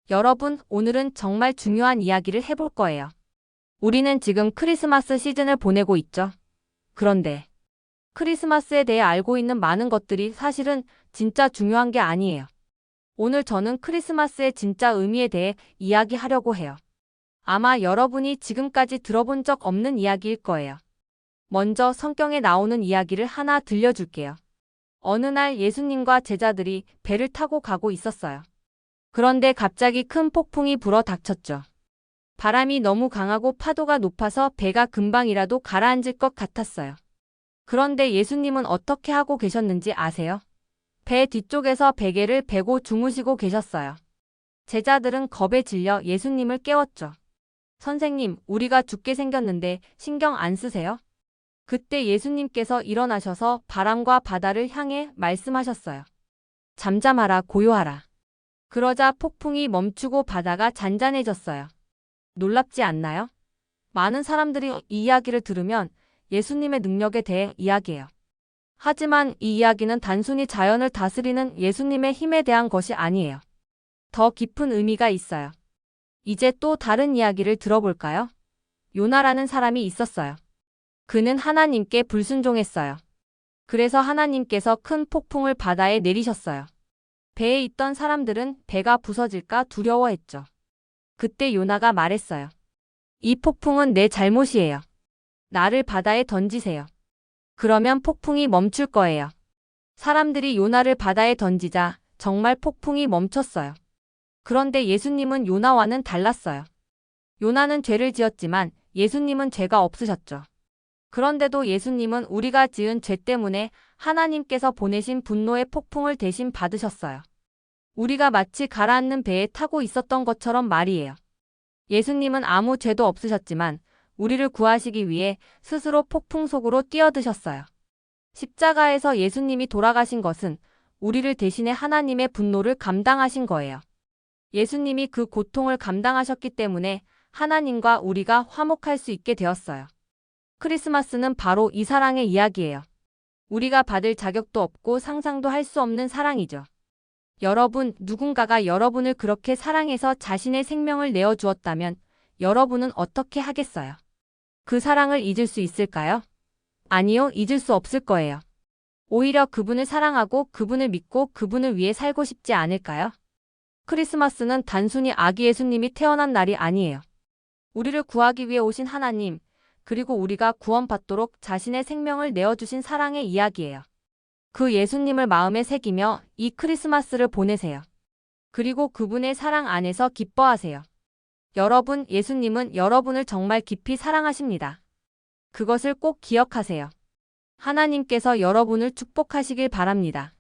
여러분, 오늘은 정말 중요한 이야기를 해볼 거예요. 우리는 지금 크리스마스 시즌을 보내고 있죠. 그런데 크리스마스에 대해 알고 있는 많은 것들이 사실은 진짜 중요한 게 아니에요. 오늘 저는 크리스마스의 진짜 의미에 대해 이야기하려고 해요. 아마 여러분이 지금까지 들어본 적 없는 이야기일 거예요. 먼저 성경에 나오는 이야기를 하나 들려줄게요. 어느 날 예수님과 제자들이 배를 타고 가고 있었어요. 그런데 갑자기 큰 폭풍이 불어 닥쳤죠. 바람이 너무 강하고 파도가 높아서 배가 금방이라도 가라앉을 것 같았어요. 그런데 예수님은 어떻게 하고 계셨는지 아세요? 배 뒤쪽에서 베개를 베고 주무시고 계셨어요. 제자들은 겁에 질려 예수님을 깨웠죠. 선생님, 우리가 죽게 생겼는데 신경 안 쓰세요? 그때 예수님께서 일어나셔서 바람과 바다를 향해 말씀하셨어요. 잠잠하라, 고요하라. 그러자 폭풍이 멈추고 바다가 잔잔해졌어요. 놀랍지 않나요? 많은 사람들이 이 이야기를 들으면 예수님의 능력에 대해 이야기해요. 하지만 이 이야기는 단순히 자연을 다스리는 예수님의 힘에 대한 것이 아니에요. 더 깊은 의미가 있어요. 이제 또 다른 이야기를 들어볼까요? 요나라는 사람이 있었어요. 그는 하나님께 불순종했어요. 그래서 하나님께서 큰 폭풍을 바다에 내리셨어요. 배에 있던 사람들은 배가 부서질까 두려워했죠. 그때 요나가 말했어요. 이 폭풍은 내 잘못이에요. 나를 바다에 던지세요. 그러면 폭풍이 멈출 거예요. 사람들이 요나를 바다에 던지자 정말 폭풍이 멈췄어요. 그런데 예수님은 요나와는 달랐어요. 요나는 죄를 지었지만 예수님은 죄가 없으셨죠. 그런데도 예수님은 우리가 지은 죄 때문에 하나님께서 보내신 분노의 폭풍을 대신 받으셨어요. 우리가 마치 가라앉는 배에 타고 있었던 것처럼 말이에요. 예수님은 아무 죄도 없으셨지만 우리를 구하시기 위해 스스로 폭풍 속으로 뛰어드셨어요. 십자가에서 예수님이 돌아가신 것은 우리를 대신해 하나님의 분노를 감당하신 거예요. 예수님이 그 고통을 감당하셨기 때문에 하나님과 우리가 화목할 수 있게 되었어요. 크리스마스는 바로 이 사랑의 이야기예요. 우리가 받을 자격도 없고 상상도 할 수 없는 사랑이죠. 여러분, 누군가가 여러분을 그렇게 사랑해서 자신의 생명을 내어주었다면 여러분은 어떻게 하겠어요? 그 사랑을 잊을 수 있을까요? 아니요, 잊을 수 없을 거예요. 오히려 그분을 사랑하고 그분을 믿고 그분을 위해 살고 싶지 않을까요? 크리스마스는 단순히 아기 예수님이 태어난 날이 아니에요. 우리를 구하기 위해 오신 하나님, 그리고 우리가 구원받도록 자신의 생명을 내어주신 사랑의 이야기예요. 그 예수님을 마음에 새기며 이 크리스마스를 보내세요. 그리고 그분의 사랑 안에서 기뻐하세요. 여러분, 예수님은 여러분을 정말 깊이 사랑하십니다. 그것을 꼭 기억하세요. 하나님께서 여러분을 축복하시길 바랍니다.